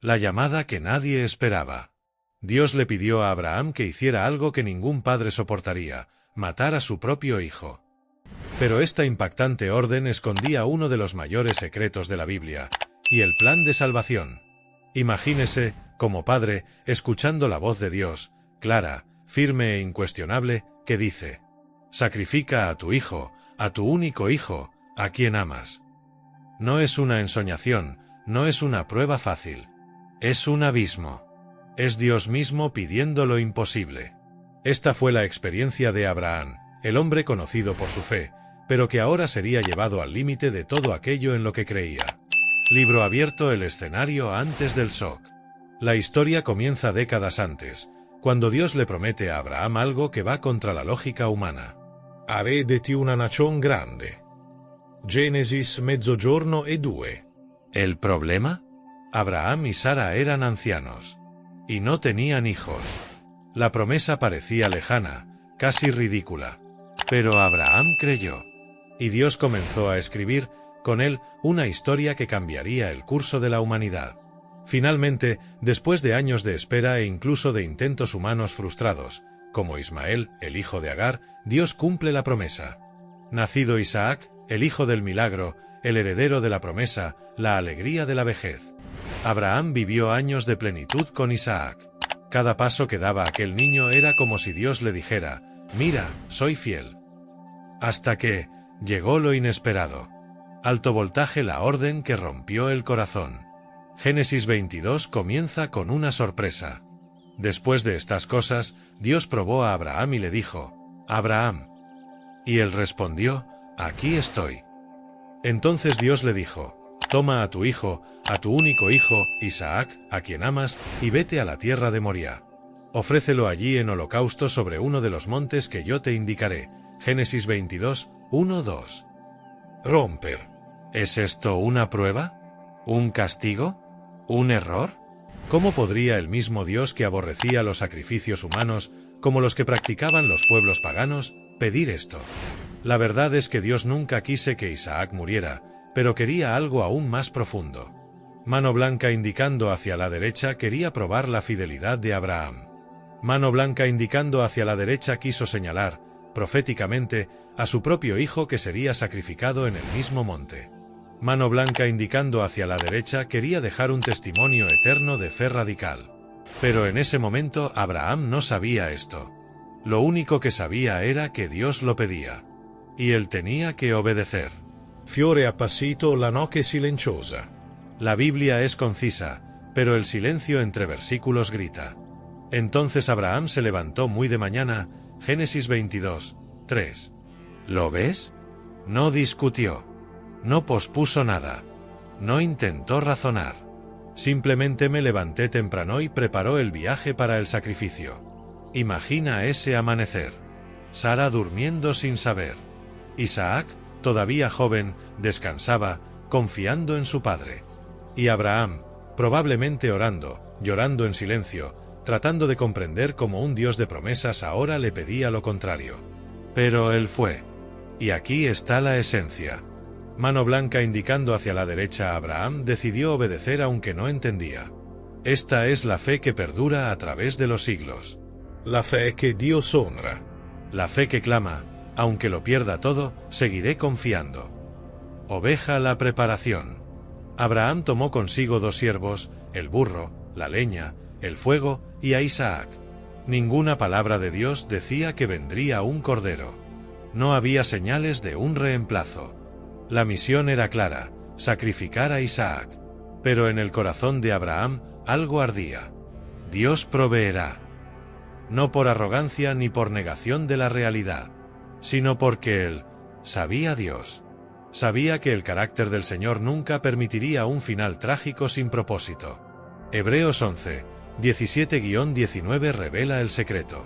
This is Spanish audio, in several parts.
La llamada que nadie esperaba. Dios le pidió a Abraham que hiciera algo que ningún padre soportaría: matar a su propio hijo. Pero esta impactante orden escondía uno de los mayores secretos de la Biblia, y el plan de salvación. Imagínese, como padre, escuchando la voz de Dios, clara, firme e incuestionable, que dice: sacrifica a tu hijo, a tu único hijo, a quien amas. No es una ensoñación, no es una prueba fácil. Es un abismo. Es Dios mismo pidiendo lo imposible. Esta fue la experiencia de Abraham, el hombre conocido por su fe, pero que ahora sería llevado al límite de todo aquello en lo que creía. Libro abierto, el escenario antes del shock. La historia comienza décadas antes, cuando Dios le promete a Abraham algo que va contra la lógica humana. Haré de ti una nación grande. Génesis mezzogiorno e 2. ¿El problema? Abraham y Sara eran ancianos. Y no tenían hijos. La promesa parecía lejana, casi ridícula. Pero Abraham creyó. Y Dios comenzó a escribir, con él, una historia que cambiaría el curso de la humanidad. Finalmente, después de años de espera e incluso de intentos humanos frustrados, como Ismael, el hijo de Agar, Dios cumple la promesa. Nacido Isaac, el hijo del milagro, el heredero de la promesa, la alegría de la vejez. Abraham vivió años de plenitud con Isaac. Cada paso que daba aquel niño era como si Dios le dijera: mira, soy fiel. Hasta que llegó lo inesperado. Alto voltaje, la orden que rompió el corazón. Génesis 22 comienza con una sorpresa. Después de estas cosas, Dios probó a Abraham y le dijo: Abraham. Y él respondió: aquí estoy. Entonces Dios le dijo: toma a tu hijo, a tu único hijo, Isaac, a quien amas, y vete a la tierra de Moría. Ofrécelo allí en holocausto sobre uno de los montes que yo te indicaré. Génesis 22, 1-2. Romper. ¿Es esto una prueba? ¿Un castigo? ¿Un error? ¿Cómo podría el mismo Dios que aborrecía los sacrificios humanos, como los que practicaban los pueblos paganos, pedir esto? La verdad es que Dios nunca quise que Isaac muriera, pero quería algo aún más profundo. Mano blanca indicando hacia la derecha quería probar la fidelidad de Abraham. Mano blanca indicando hacia la derecha quiso señalar, proféticamente, a su propio hijo que sería sacrificado en el mismo monte. Mano blanca indicando hacia la derecha quería dejar un testimonio eterno de fe radical. Pero en ese momento Abraham no sabía esto. Lo único que sabía era que Dios lo pedía. Y él tenía que obedecer. Fiore appassito, la noche silenciosa. La Biblia es concisa, pero el silencio entre versículos grita. Entonces Abraham se levantó muy de mañana. Génesis 22, 3. ¿Lo ves? No discutió. No pospuso nada. No intentó razonar. Simplemente me levanté temprano y preparó el viaje para el sacrificio. Imagina ese amanecer. Sara durmiendo sin saber. Isaac, todavía joven, descansaba, confiando en su padre. Y Abraham, probablemente orando, llorando en silencio, tratando de comprender cómo un Dios de promesas ahora le pedía lo contrario. Pero él fue. Y aquí está la esencia. Mano blanca indicando hacia la derecha, Abraham decidió obedecer aunque no entendía. Esta es la fe que perdura a través de los siglos. La fe que Dios honra. La fe que clama: aunque lo pierda todo, seguiré confiando. Oveja, la preparación. Abraham tomó consigo 2 siervos, el burro, la leña, el fuego y a Isaac. Ninguna palabra de Dios decía que vendría un cordero. No había señales de un reemplazo. La misión era clara: sacrificar a Isaac. Pero en el corazón de Abraham algo ardía. Dios proveerá. No por arrogancia ni por negación de la realidad, sino porque él sabía Dios. Sabía que el carácter del Señor nunca permitiría un final trágico sin propósito. Hebreos 11, 17-19 revela el secreto.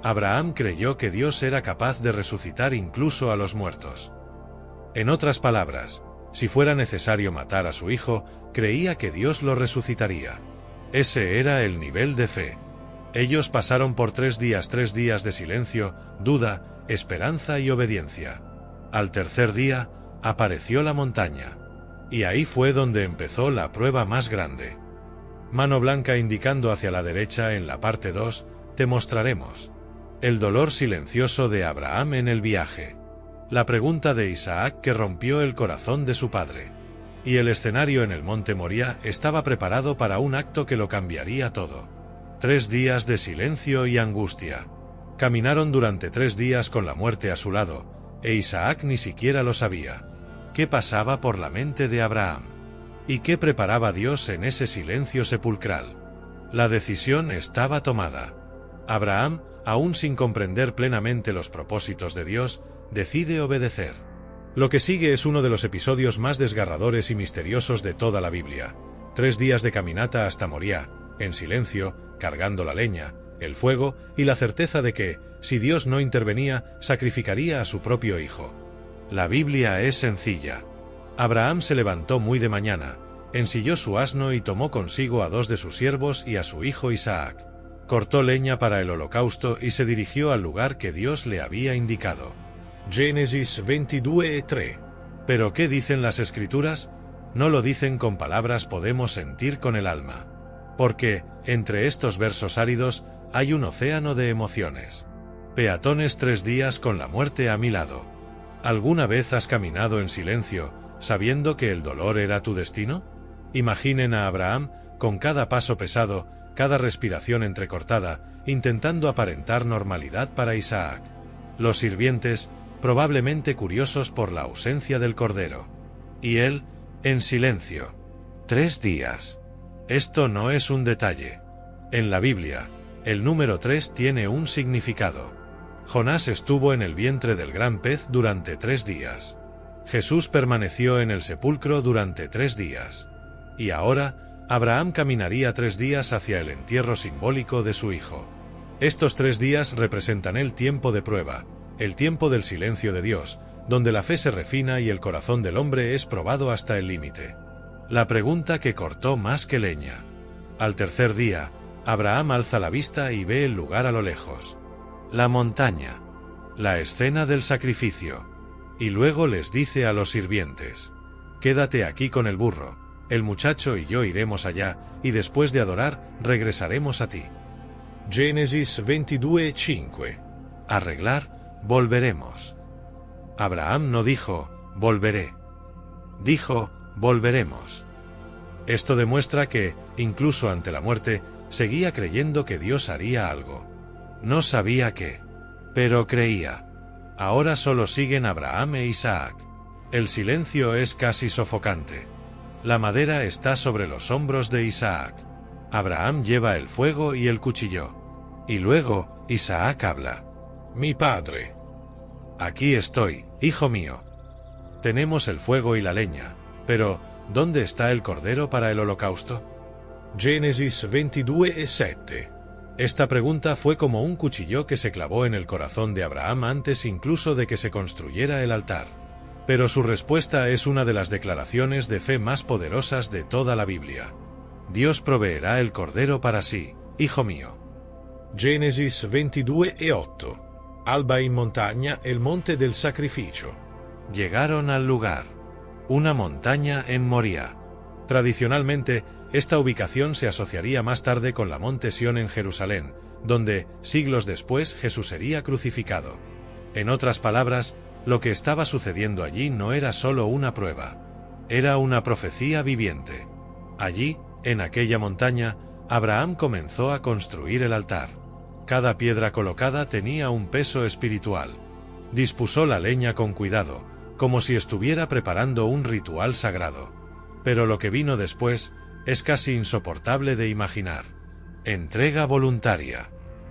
Abraham creyó que Dios era capaz de resucitar incluso a los muertos. En otras palabras, si fuera necesario matar a su hijo, creía que Dios lo resucitaría. Ese era el nivel de fe. Ellos pasaron por 3 días de silencio, duda, esperanza y obediencia. Al tercer día, apareció la montaña. Y ahí fue donde empezó la prueba más grande. Mano blanca indicando hacia la derecha en la parte 2, te mostraremos. El dolor silencioso de Abraham en el viaje. La pregunta de Isaac que rompió el corazón de su padre. Y el escenario en el monte Moría estaba preparado para un acto que lo cambiaría todo. 3 días de silencio y angustia. Caminaron durante 3 días con la muerte a su lado, e Isaac ni siquiera lo sabía. ¿Qué pasaba por la mente de Abraham? ¿Y qué preparaba Dios en ese silencio sepulcral? La decisión estaba tomada. Abraham, aún sin comprender plenamente los propósitos de Dios, decide obedecer. Lo que sigue es uno de los episodios más desgarradores y misteriosos de toda la Biblia. 3 días de caminata hasta Moría, en silencio, cargando la leña, el fuego y la certeza de que, si Dios no intervenía, sacrificaría a su propio hijo. La Biblia es sencilla. Abraham se levantó muy de mañana, ensilló su asno y tomó consigo a 2 de sus siervos y a su hijo Isaac. Cortó leña para el holocausto y se dirigió al lugar que Dios le había indicado. Génesis 22:3. ¿Pero qué dicen las Escrituras? No lo dicen con palabras, podemos sentir con el alma. Porque, entre estos versos áridos, hay un océano de emociones. Peatones 3 días con la muerte a mi lado. ¿Alguna vez has caminado en silencio, sabiendo que el dolor era tu destino? Imaginen a Abraham, con cada paso pesado, cada respiración entrecortada, intentando aparentar normalidad para Isaac. Los sirvientes, probablemente curiosos por la ausencia del cordero. Y él, en silencio. 3 días. Esto no es un detalle. En la Biblia, el número 3 tiene un significado. Jonás estuvo en el vientre del gran pez durante 3 días. Jesús permaneció en el sepulcro durante 3 días. Y ahora, Abraham caminaría 3 días hacia el entierro simbólico de su hijo. Estos 3 días representan el tiempo de prueba, el tiempo del silencio de Dios, donde la fe se refina y el corazón del hombre es probado hasta el límite. La pregunta que cortó más que leña. Al tercer día, Abraham alza la vista y ve el lugar a lo lejos. La montaña. La escena del sacrificio. Y luego les dice a los sirvientes: «Quédate aquí con el burro, el muchacho y yo iremos allá, y después de adorar, regresaremos a ti». Génesis 22:5. Arreglar, volveremos. Abraham no dijo, volveré. Dijo, volveremos. Esto demuestra que, incluso ante la muerte, seguía creyendo que Dios haría algo. No sabía qué, pero creía. Ahora solo siguen Abraham e Isaac. El silencio es casi sofocante. La madera está sobre los hombros de Isaac. Abraham lleva el fuego y el cuchillo. Y luego, Isaac habla. «Mi padre». «Aquí estoy, hijo mío». Tenemos el fuego y la leña, pero ¿dónde está el cordero para el holocausto? Génesis 22:7. Esta pregunta fue como un cuchillo que se clavó en el corazón de Abraham antes incluso de que se construyera el altar. Pero su respuesta es una de las declaraciones de fe más poderosas de toda la Biblia. Dios proveerá el cordero para sí, hijo mío. Génesis 22:8. Alba in montagna, el monte del sacrificio. Llegaron al lugar. Una montaña en Moría. Tradicionalmente, esta ubicación se asociaría más tarde con la monte Sión en Jerusalén, donde, siglos después, Jesús sería crucificado. En otras palabras, lo que estaba sucediendo allí no era solo una prueba. Era una profecía viviente. Allí, en aquella montaña, Abraham comenzó a construir el altar. Cada piedra colocada tenía un peso espiritual. Dispuso la leña con cuidado, como si estuviera preparando un ritual sagrado. Pero lo que vino después es casi insoportable de imaginar. Entrega voluntaria.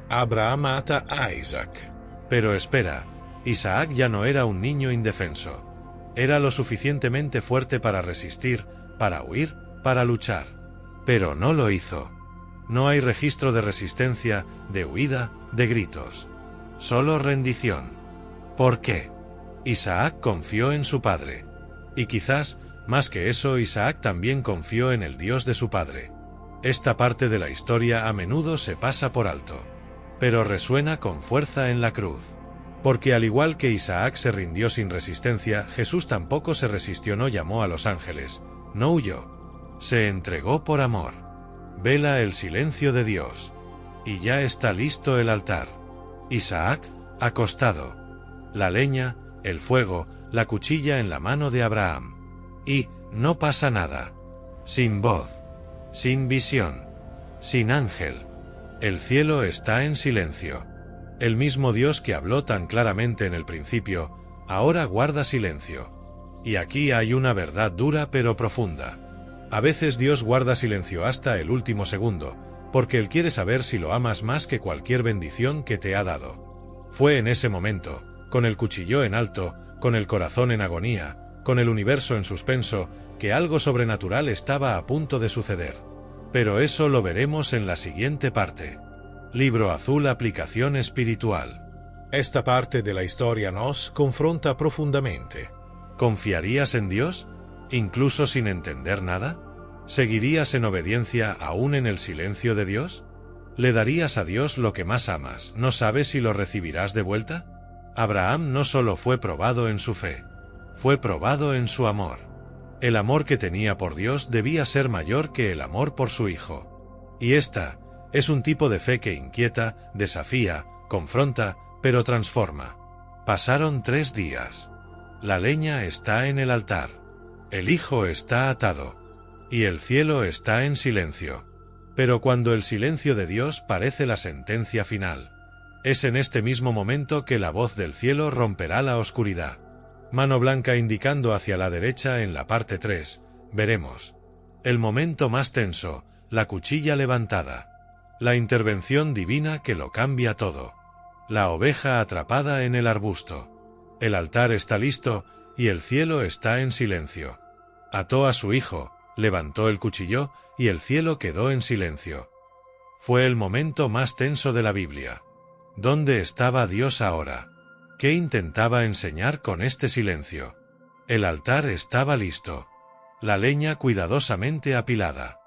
Abraham mata a Isaac. Pero espera, Isaac ya no era un niño indefenso. Era lo suficientemente fuerte para resistir, para huir, para luchar. Pero no lo hizo. No hay registro de resistencia, de huida, de gritos. Solo rendición. ¿Por qué? Isaac confió en su padre. Y quizás, más que eso, Isaac también confió en el Dios de su padre. Esta parte de la historia a menudo se pasa por alto. Pero resuena con fuerza en la cruz. Porque al igual que Isaac se rindió sin resistencia, Jesús tampoco se resistió, no llamó a los ángeles, no huyó. Se entregó por amor. Vela el silencio de Dios. Y ya está listo el altar. Isaac, acostado. La leña, el fuego, la cuchilla en la mano de Abraham. Y no pasa nada. Sin voz. Sin visión. Sin ángel. El cielo está en silencio. El mismo Dios que habló tan claramente en el principio, ahora guarda silencio. Y aquí hay una verdad dura pero profunda. A veces Dios guarda silencio hasta el último segundo, porque Él quiere saber si lo amas más que cualquier bendición que te ha dado. Fue en ese momento, con el cuchillo en alto, con el corazón en agonía, con el universo en suspenso, que algo sobrenatural estaba a punto de suceder. Pero eso lo veremos en la siguiente parte. Libro Azul, aplicación espiritual. Esta parte de la historia nos confronta profundamente. ¿Confiarías en Dios, incluso sin entender nada? ¿Seguirías en obediencia aún en el silencio de Dios? ¿Le darías a Dios lo que más amas? ¿No sabes si lo recibirás de vuelta? Abraham no solo fue probado en su fe, fue probado en su amor. El amor que tenía por Dios debía ser mayor que el amor por su hijo. Y esta es un tipo de fe que inquieta, desafía, confronta, pero transforma. Pasaron 3 días. La leña está en el altar. El hijo está atado. Y el cielo está en silencio. Pero cuando el silencio de Dios parece la sentencia final, es en este mismo momento que la voz del cielo romperá la oscuridad. Mano blanca indicando hacia la derecha en la parte 3, veremos. El momento más tenso, la cuchilla levantada. La intervención divina que lo cambia todo. La oveja atrapada en el arbusto. El altar está listo y el cielo está en silencio. Ató a su hijo, levantó el cuchillo y el cielo quedó en silencio. Fue el momento más tenso de la Biblia. ¿Dónde estaba Dios ahora? ¿Qué intentaba enseñar con este silencio? El altar estaba listo. La leña cuidadosamente apilada.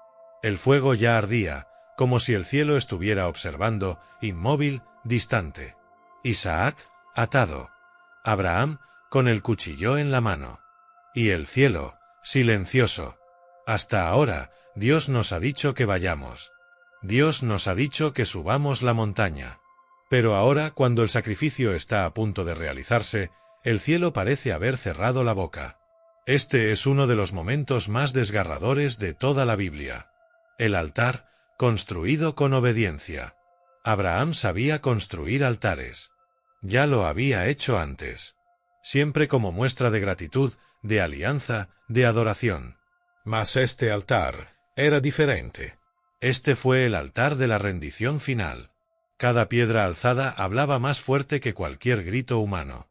El fuego ya ardía, como si el cielo estuviera observando, inmóvil, distante. Isaac, atado. Abraham, con el cuchillo en la mano. Y el cielo, silencioso. Hasta ahora, Dios nos ha dicho que vayamos. Dios nos ha dicho que subamos la montaña. Pero ahora, cuando el sacrificio está a punto de realizarse, el cielo parece haber cerrado la boca. Este es uno de los momentos más desgarradores de toda la Biblia. El altar, construido con obediencia. Abraham sabía construir altares. Ya lo había hecho antes. Siempre como muestra de gratitud, de alianza, de adoración. Mas este altar era diferente. Este fue el altar de la rendición final. Cada piedra alzada hablaba más fuerte que cualquier grito humano.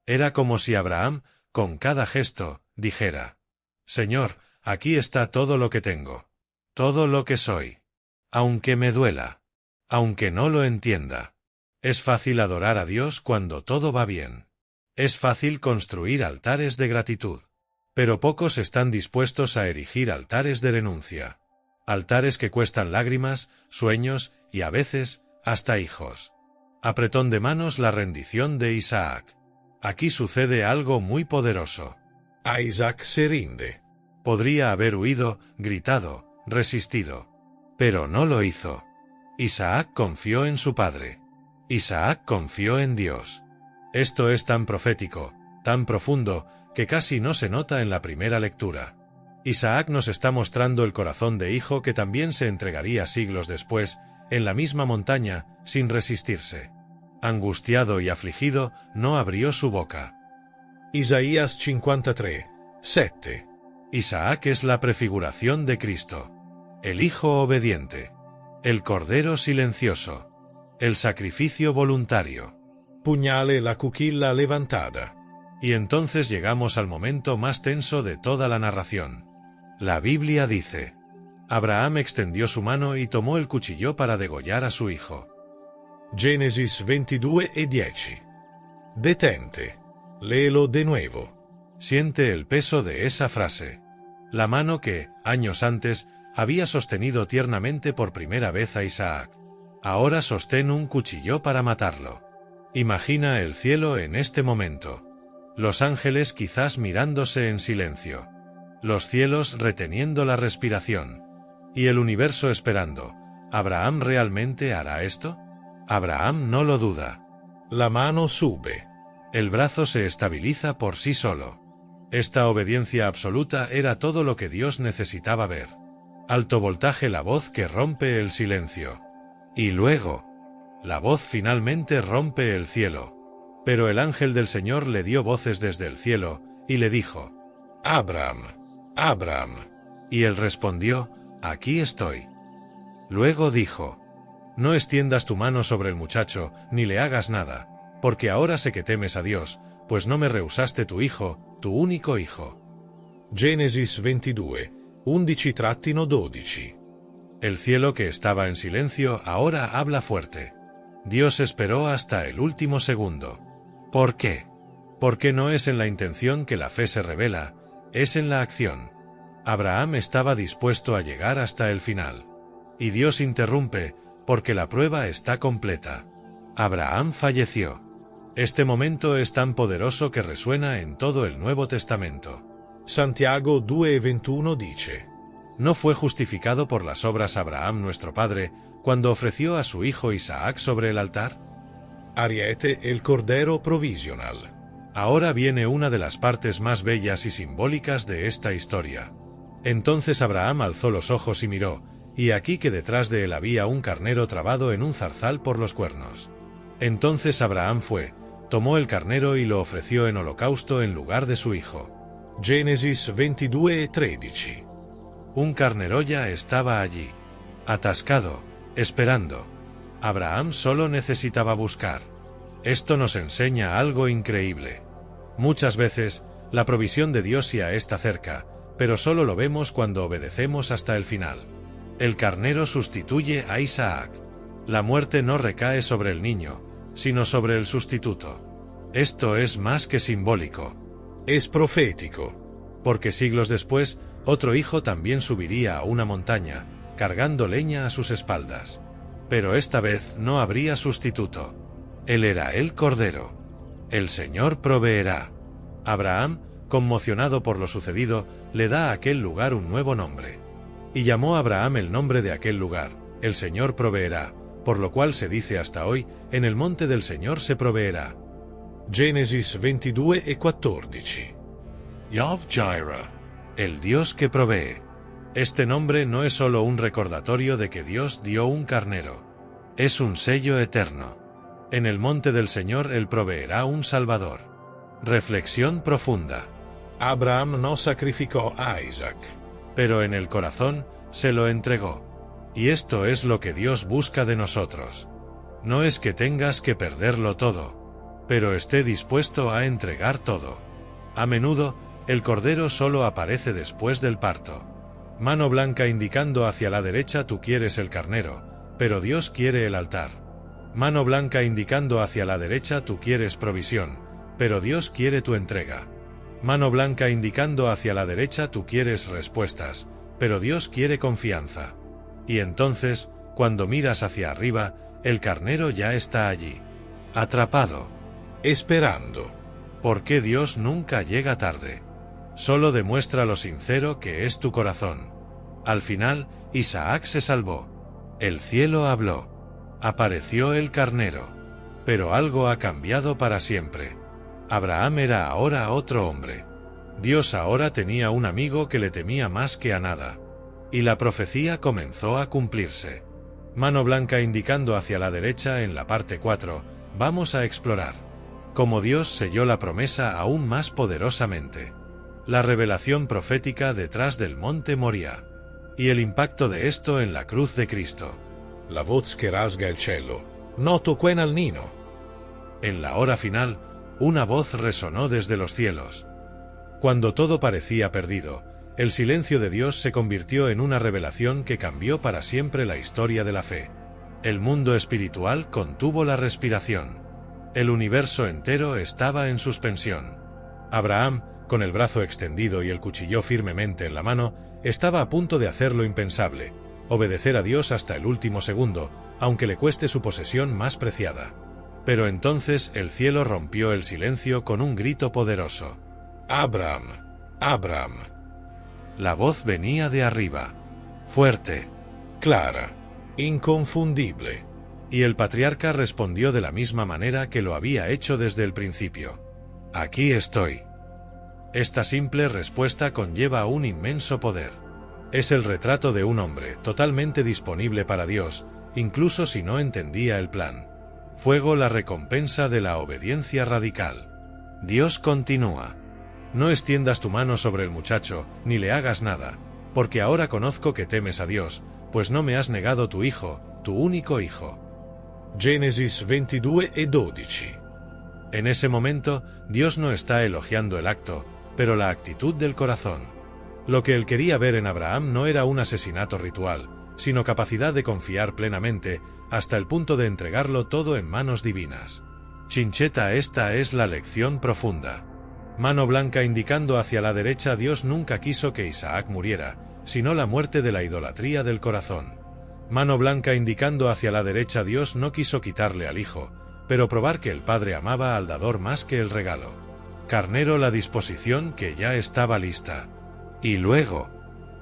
Era como si Abraham, con cada gesto, dijera: Señor, aquí está todo lo que tengo. Todo lo que soy. Aunque me duela. Aunque no lo entienda. Es fácil adorar a Dios cuando todo va bien. Es fácil construir altares de gratitud. Pero pocos están dispuestos a erigir altares de renuncia. Altares que cuestan lágrimas, sueños y a veces hasta hijos. Apretón de manos la rendición de Isaac. Aquí sucede algo muy poderoso. Isaac se rinde. Podría haber huido, gritado, resistido. Pero no lo hizo. Isaac confió en su padre. Isaac confió en Dios. Esto es tan profético, tan profundo, que casi no se nota en la primera lectura. Isaac nos está mostrando el corazón de hijo que también se entregaría siglos después, en la misma montaña, sin resistirse. Angustiado y afligido, no abrió su boca. Isaías 53, 7. Isaac es la prefiguración de Cristo. El hijo obediente. El cordero silencioso. El sacrificio voluntario. Puñale la cuchilla levantada. Y entonces llegamos al momento más tenso de toda la narración. La Biblia dice: Abraham extendió su mano y tomó el cuchillo para degollar a su hijo. Génesis 22:10. Detente. Léelo de nuevo. Siente el peso de esa frase. La mano que, años antes, había sostenido tiernamente por primera vez a Isaac. Ahora sostén un cuchillo para matarlo. Imagina el cielo en este momento. Los ángeles quizás mirándose en silencio. Los cielos reteniendo la respiración. Y el universo esperando. ¿Abraham realmente hará esto? Abraham no lo duda. La mano sube. El brazo se estabiliza por sí solo. Esta obediencia absoluta era todo lo que Dios necesitaba ver. Alto voltaje, la voz que rompe el silencio. Y luego, la voz finalmente rompe el cielo. Pero el ángel del Señor le dio voces desde el cielo, y le dijo: Abraham, Abraham. Y él respondió: aquí estoy. Luego dijo: no extiendas tu mano sobre el muchacho, ni le hagas nada, porque ahora sé que temes a Dios, pues no me rehusaste tu hijo, tu único hijo. Génesis 22, 11-12. El cielo, que estaba en silencio, ahora habla fuerte. Dios esperó hasta el último segundo. ¿Por qué? Porque no es en la intención que la fe se revela, es en la acción. Abraham estaba dispuesto a llegar hasta el final. Y Dios interrumpe, porque la prueba está completa. Abraham falleció. Este momento es tan poderoso que resuena en todo el Nuevo Testamento. Santiago 2:21 dice: ¿no fue justificado por las obras Abraham nuestro padre cuando ofreció a su hijo Isaac sobre el altar? Ariete el cordero provisional. Ahora viene una de las partes más bellas y simbólicas de esta historia. Entonces Abraham alzó los ojos y miró, y aquí que detrás de él había un carnero trabado en un zarzal por los cuernos. Entonces Abraham fue, tomó el carnero y lo ofreció en holocausto en lugar de su hijo. Génesis 22:13. Un carnero ya estaba allí, atascado, esperando. Abraham solo necesitaba buscar. Esto nos enseña algo increíble. Muchas veces, la provisión de Dios ya está cerca, pero solo lo vemos cuando obedecemos hasta el final. El carnero sustituye a Isaac. La muerte no recae sobre el niño, sino sobre el sustituto. Esto es más que simbólico. Es profético. Porque siglos después, otro hijo también subiría a una montaña, cargando leña a sus espaldas. Pero esta vez no habría sustituto. Él era el Cordero. El Señor proveerá. Abraham, conmocionado por lo sucedido, le da a aquel lugar un nuevo nombre. Y llamó a Abraham el nombre de aquel lugar: el Señor proveerá, por lo cual se dice hasta hoy: en el monte del Señor se proveerá. Génesis 22:14. Yahweh-Jireh, el Dios que provee. Este nombre no es solo un recordatorio de que Dios dio un carnero. Es un sello eterno. En el monte del Señor Él proveerá un Salvador. Reflexión profunda. Abraham no sacrificó a Isaac, pero en el corazón se lo entregó. Y esto es lo que Dios busca de nosotros. No es que tengas que perderlo todo, pero esté dispuesto a entregar todo. A menudo, el cordero solo aparece después del parto. Mano blanca indicando hacia la derecha: tú quieres el carnero, pero Dios quiere el altar. Mano blanca indicando hacia la derecha: tú quieres provisión, pero Dios quiere tu entrega. Mano blanca indicando hacia la derecha: tú quieres respuestas, pero Dios quiere confianza. Y entonces, cuando miras hacia arriba, el carnero ya está allí, atrapado, esperando. Porque Dios nunca llega tarde. Solo demuestra lo sincero que es tu corazón. Al final, Isaac se salvó. El cielo habló. Apareció el carnero. Pero algo ha cambiado para siempre. Abraham era ahora otro hombre. Dios ahora tenía un amigo que le temía más que a nada. Y la profecía comenzó a cumplirse. Mano blanca indicando hacia la derecha en la parte 4, vamos a explorar cómo Dios selló la promesa aún más poderosamente. La revelación profética detrás del monte Moria. Y el impacto de esto en la cruz de Cristo. La voz que rasga el cielo. No tocó en al niño. En la hora final, una voz resonó desde los cielos. Cuando todo parecía perdido, el silencio de Dios se convirtió en una revelación que cambió para siempre la historia de la fe. El mundo espiritual contuvo la respiración. El universo entero estaba en suspensión. Abraham, con el brazo extendido y el cuchillo firmemente en la mano, estaba a punto de hacer lo impensable: obedecer a Dios hasta el último segundo, aunque le cueste su posesión más preciada. Pero entonces el cielo rompió el silencio con un grito poderoso. Abraham, Abraham. La voz venía de arriba, fuerte, clara, inconfundible. Y el patriarca respondió de la misma manera que lo había hecho desde el principio. Aquí estoy. Esta simple respuesta conlleva un inmenso poder. Es el retrato de un hombre totalmente disponible para Dios, incluso si no entendía el plan. Fuego, la recompensa de la obediencia radical. Dios continúa. No extiendas tu mano sobre el muchacho, ni le hagas nada, porque ahora conozco que temes a Dios, pues no me has negado tu hijo, tu único hijo. Génesis 22:12. En ese momento, Dios no está elogiando el acto, pero la actitud del corazón. Lo que él quería ver en Abraham no era un asesinato ritual, sino capacidad de confiar plenamente, hasta el punto de entregarlo todo en manos divinas. Chincheta, esta es la lección profunda. Mano blanca indicando hacia la derecha. Dios nunca quiso que Isaac muriera, sino la muerte de la idolatría del corazón. Mano blanca indicando hacia la derecha. Dios no quiso quitarle al hijo, pero probar que el padre amaba al dador más que el regalo. Carnero, la disposición que ya estaba lista. Y luego,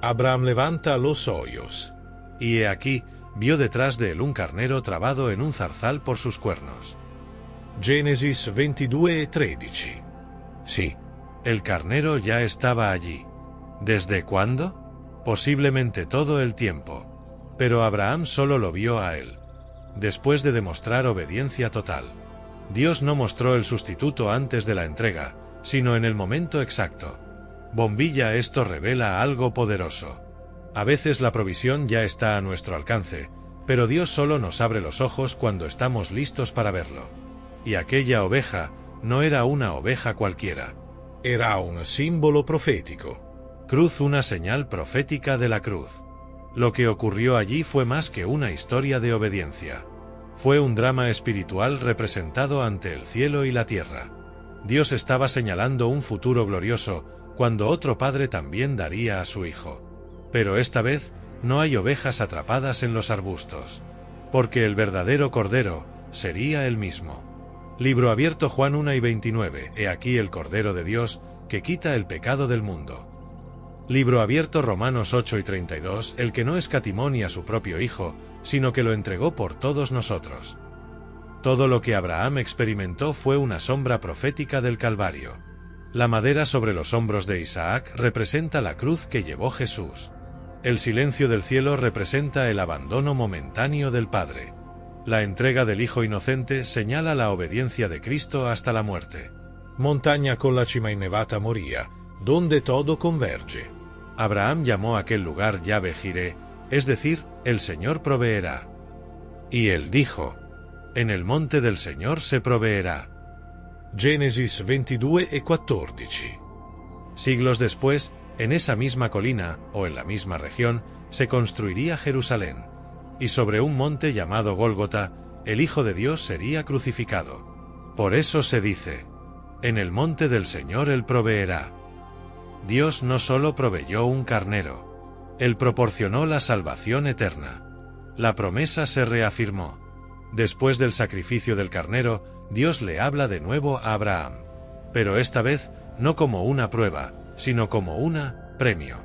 Abraham levanta los hoyos. Y he aquí, vio detrás de él un carnero trabado en un zarzal por sus cuernos. Génesis 22:13. Sí, el carnero ya estaba allí. ¿Desde cuándo? Posiblemente todo el tiempo. Pero Abraham solo lo vio a él. Después de demostrar obediencia total. Dios no mostró el sustituto antes de la entrega, sino en el momento exacto. Bombilla, esto revela algo poderoso. A veces la provisión ya está a nuestro alcance, pero Dios solo nos abre los ojos cuando estamos listos para verlo. Y aquella oveja no era una oveja cualquiera. Era un símbolo profético. Cruz, una señal profética de la cruz. Lo que ocurrió allí fue más que una historia de obediencia. Fue un drama espiritual representado ante el cielo y la tierra. Dios estaba señalando un futuro glorioso, cuando otro padre también daría a su hijo. Pero esta vez, no hay ovejas atrapadas en los arbustos. Porque el verdadero cordero sería el mismo. Libro abierto, Juan 1:29. He aquí el Cordero de Dios, que quita el pecado del mundo. Libro abierto, Romanos 8:32. El que no escatimó ni a su propio hijo, sino que lo entregó por todos nosotros. Todo lo que Abraham experimentó fue una sombra profética del Calvario. La madera sobre los hombros de Isaac representa la cruz que llevó Jesús. El silencio del cielo representa el abandono momentáneo del Padre. La entrega del Hijo inocente señala la obediencia de Cristo hasta la muerte. Montaña con la cima innevata Moría, donde todo converge. Abraham llamó a aquel lugar Yahvé Jireh, es decir, el Señor proveerá. Y él dijo, en el monte del Señor se proveerá. Génesis 22:14. Siglos después, en esa misma colina, o en la misma región, se construiría Jerusalén. Y sobre un monte llamado Gólgota, el Hijo de Dios sería crucificado. Por eso se dice, en el monte del Señor él proveerá. Dios no solo proveyó un carnero, él proporcionó la salvación eterna. La promesa se reafirmó. Después del sacrificio del carnero, Dios le habla de nuevo a Abraham. Pero esta vez, no como una prueba, sino como una premio.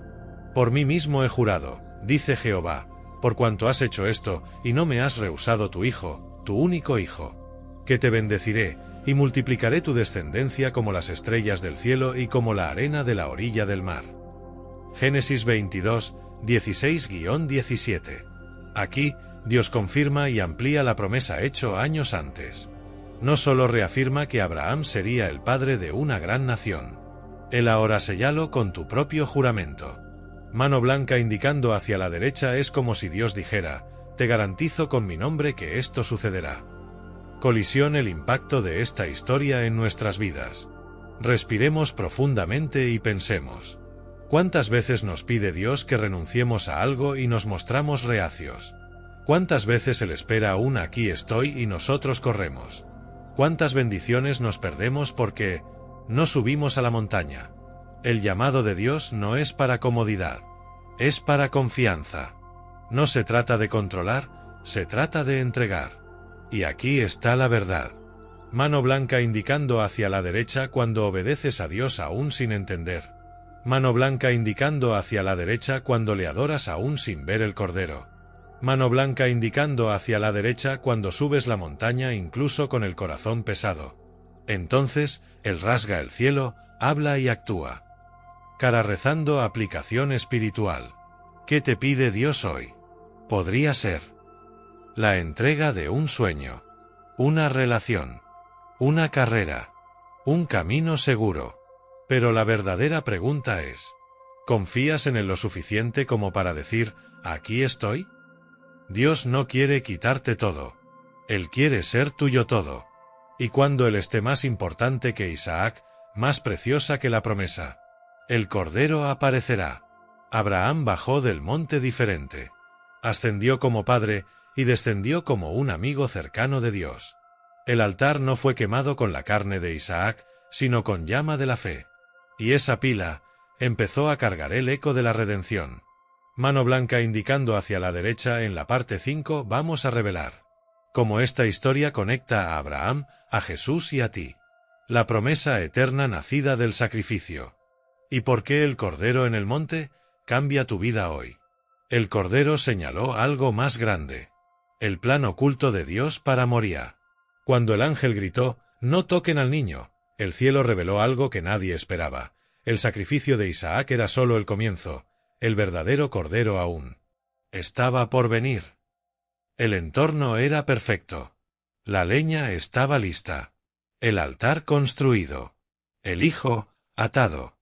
Por mí mismo he jurado, dice Jehová, por cuanto has hecho esto, y no me has rehusado tu hijo, tu único hijo, que te bendeciré, y multiplicaré tu descendencia como las estrellas del cielo y como la arena de la orilla del mar. Génesis 22, 16-17. Aquí, Dios confirma y amplía la promesa hecha años antes. No solo reafirma que Abraham sería el padre de una gran nación. Él ahora séllalo con tu propio juramento. Mano blanca indicando hacia la derecha es como si Dios dijera, te garantizo con mi nombre que esto sucederá. Colisión, el impacto de esta historia en nuestras vidas. Respiremos profundamente y pensemos. ¿Cuántas veces nos pide Dios que renunciemos a algo y nos mostramos reacios? ¿Cuántas veces Él espera un aquí estoy y nosotros corremos? ¿Cuántas bendiciones nos perdemos porque no subimos a la montaña? El llamado de Dios no es para comodidad, es para confianza. No se trata de controlar, se trata de entregar. Y aquí está la verdad. Mano blanca indicando hacia la derecha cuando obedeces a Dios aún sin entender. Mano blanca indicando hacia la derecha cuando le adoras aún sin ver el Cordero. Mano blanca indicando hacia la derecha cuando subes la montaña incluso con el corazón pesado. Entonces, Él rasga el cielo, habla y actúa. Cara rezando aplicación espiritual. ¿Qué te pide Dios hoy? Podría ser la entrega de un sueño, una relación, una carrera, un camino seguro. Pero la verdadera pregunta es, ¿confías en Él lo suficiente como para decir, aquí estoy? Dios no quiere quitarte todo. Él quiere ser tuyo todo. Y cuando Él esté más importante que Isaac, más preciosa que la promesa, el Cordero aparecerá. Abraham bajó del monte diferente. Ascendió como padre y descendió como un amigo cercano de Dios. El altar no fue quemado con la carne de Isaac, sino con llama de la fe. Y esa pila empezó a cargar el eco de la redención. Mano blanca indicando hacia la derecha en la parte 5 vamos a revelar cómo esta historia conecta a Abraham, a Jesús y a ti. La promesa eterna nacida del sacrificio. ¿Y por qué el Cordero en el monte cambia tu vida hoy? El Cordero señaló algo más grande. El plan oculto de Dios para Moría. Cuando el ángel gritó, «No toquen al niño», el cielo reveló algo que nadie esperaba. El sacrificio de Isaac era solo el comienzo. El verdadero Cordero aún estaba por venir. El entorno era perfecto. La leña estaba lista. El altar construido. El hijo atado.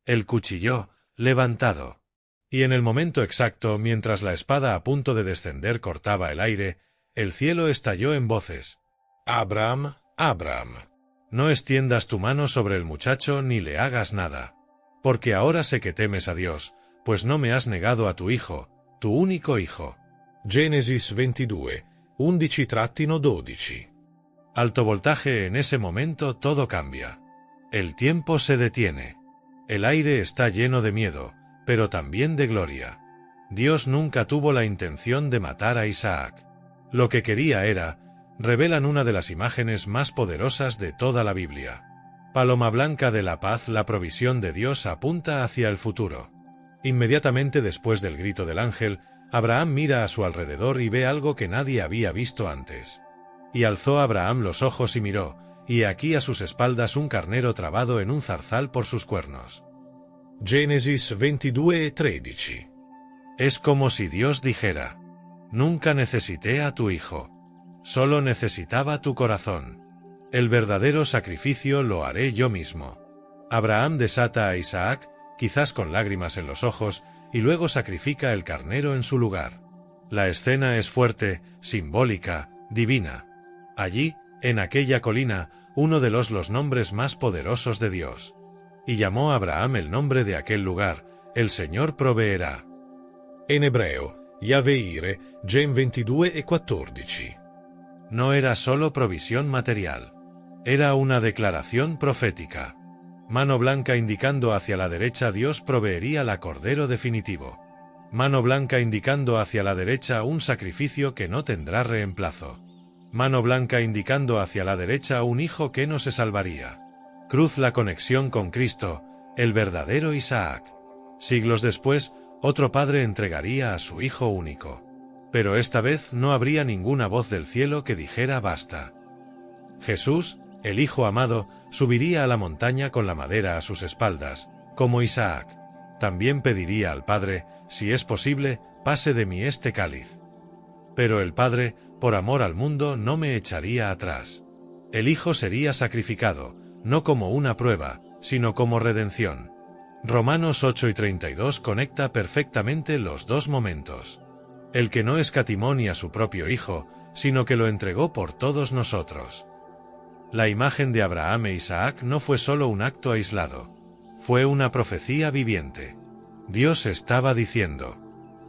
El cuchillo levantado. Y en el momento exacto, mientras la espada a punto de descender cortaba el aire, el cielo estalló en voces. «Abraham, Abraham, no extiendas tu mano sobre el muchacho ni le hagas nada. Porque ahora sé que temes a Dios, pues no me has negado a tu hijo, tu único hijo». Génesis 22, 11-12. Alto voltaje. En ese momento todo cambia. El tiempo se detiene. El aire está lleno de miedo, pero también de gloria. Dios nunca tuvo la intención de matar a Isaac. Lo que quería era, revelan una de las imágenes más poderosas de toda la Biblia. Paloma blanca de la paz. La provisión de Dios apunta hacia el futuro. Inmediatamente después del grito del ángel, Abraham mira a su alrededor y ve algo que nadie había visto antes. Y alzó Abraham los ojos y miró, y aquí a sus espaldas un carnero trabado en un zarzal por sus cuernos. Génesis 22:13. Es como si Dios dijera, «Nunca necesité a tu hijo. Solo necesitaba tu corazón. El verdadero sacrificio lo haré yo mismo». Abraham desata a Isaac, quizás con lágrimas en los ojos, y luego sacrifica el carnero en su lugar. La escena es fuerte, simbólica, divina. Allí, en aquella colina, uno de los nombres más poderosos de Dios. Y llamó a Abraham el nombre de aquel lugar, «El Señor proveerá». En hebreo, Yahvé Ire, Gen 22:14. No era solo provisión material. Era una declaración profética. Mano blanca indicando hacia la derecha. Dios proveería la cordero definitivo. Mano blanca indicando hacia la derecha un sacrificio que no tendrá reemplazo. Mano blanca indicando hacia la derecha un hijo que no se salvaría. Cruz. La conexión con Cristo, el verdadero Isaac. Siglos después, otro padre entregaría a su hijo único. Pero esta vez no habría ninguna voz del cielo que dijera basta. Jesús, el Hijo amado, subiría a la montaña con la madera a sus espaldas, como Isaac. También pediría al Padre, si es posible, pase de mí este cáliz. Pero el Padre, por amor al mundo, no me echaría atrás. El Hijo sería sacrificado, no como una prueba, sino como redención. Romanos 8:32 conecta perfectamente los dos momentos. El que no escatimó ni a su propio Hijo, sino que lo entregó por todos nosotros. La imagen de Abraham e Isaac no fue solo un acto aislado. Fue una profecía viviente. Dios estaba diciendo,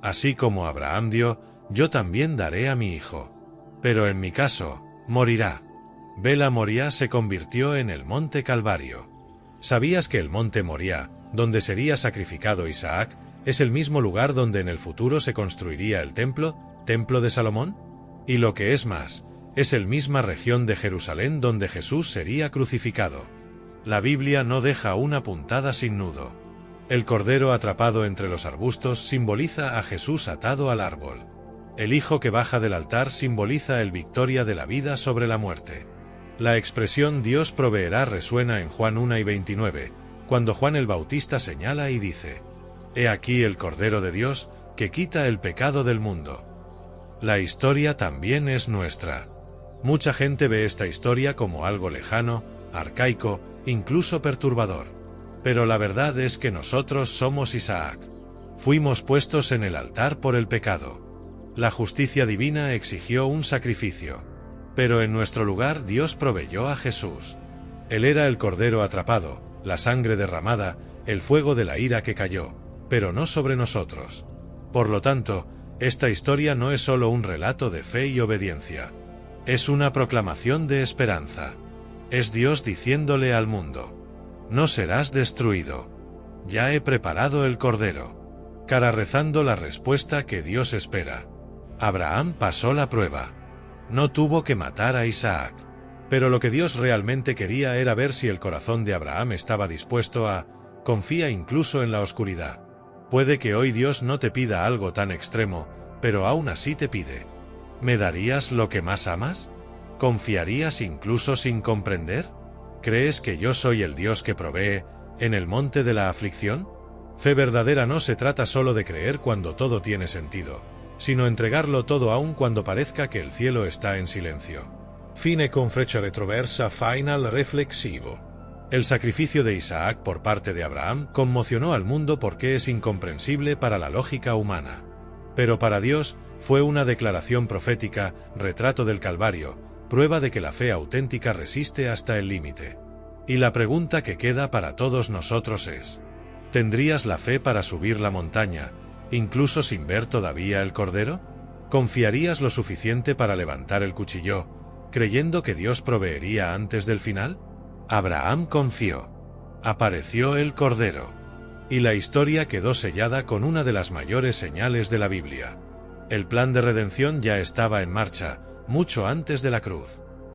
así como Abraham dio, yo también daré a mi hijo. Pero en mi caso, morirá. Bela Moría se convirtió en el monte Calvario. ¿Sabías que el monte Moría, donde sería sacrificado Isaac, es el mismo lugar donde en el futuro se construiría el templo de Salomón? Y lo que es más, es la misma región de Jerusalén donde Jesús sería crucificado. La Biblia no deja una puntada sin nudo. El cordero atrapado entre los arbustos simboliza a Jesús atado al árbol. El hijo que baja del altar simboliza el victoria de la vida sobre la muerte. La expresión Dios proveerá resuena en Juan 1 y 29, cuando Juan el Bautista señala y dice: «He aquí el Cordero de Dios, que quita el pecado del mundo». La historia también es nuestra. Mucha gente ve esta historia como algo lejano, arcaico, incluso perturbador. Pero la verdad es que nosotros somos Isaac. Fuimos puestos en el altar por el pecado. La justicia divina exigió un sacrificio. Pero en nuestro lugar Dios proveyó a Jesús. Él era el Cordero atrapado, la sangre derramada, el fuego de la ira que cayó, pero no sobre nosotros. Por lo tanto, esta historia no es solo un relato de fe y obediencia. Es una proclamación de esperanza. Es Dios diciéndole al mundo: «No serás destruido. Ya he preparado el Cordero». Cara rezando la respuesta que Dios espera. Abraham pasó la prueba. No tuvo que matar a Isaac. Pero lo que Dios realmente quería era ver si el corazón de Abraham estaba dispuesto a confía incluso en la oscuridad. Puede que hoy Dios no te pida algo tan extremo, pero aún así te pide: ¿me darías lo que más amas? ¿Confiarías incluso sin comprender? ¿Crees que yo soy el Dios que provee en el monte de la aflicción? Fe verdadera no se trata solo de creer cuando todo tiene sentido, sino entregarlo todo aun cuando parezca que el cielo está en silencio. Fine con freccia retroversa, final reflexivo. El sacrificio de Isaac por parte de Abraham conmocionó al mundo porque es incomprensible para la lógica humana. Pero para Dios fue una declaración profética, retrato del Calvario, prueba de que la fe auténtica resiste hasta el límite. Y la pregunta que queda para todos nosotros es: ¿tendrías la fe para subir la montaña, incluso sin ver todavía el Cordero? ¿Confiarías lo suficiente para levantar el cuchillo, creyendo que Dios proveería antes del final? Abraham confió. Apareció el Cordero. Y la historia quedó sellada con una de las mayores señales de la Biblia. El plan de redención ya estaba en marcha, mucho antes de la cruz.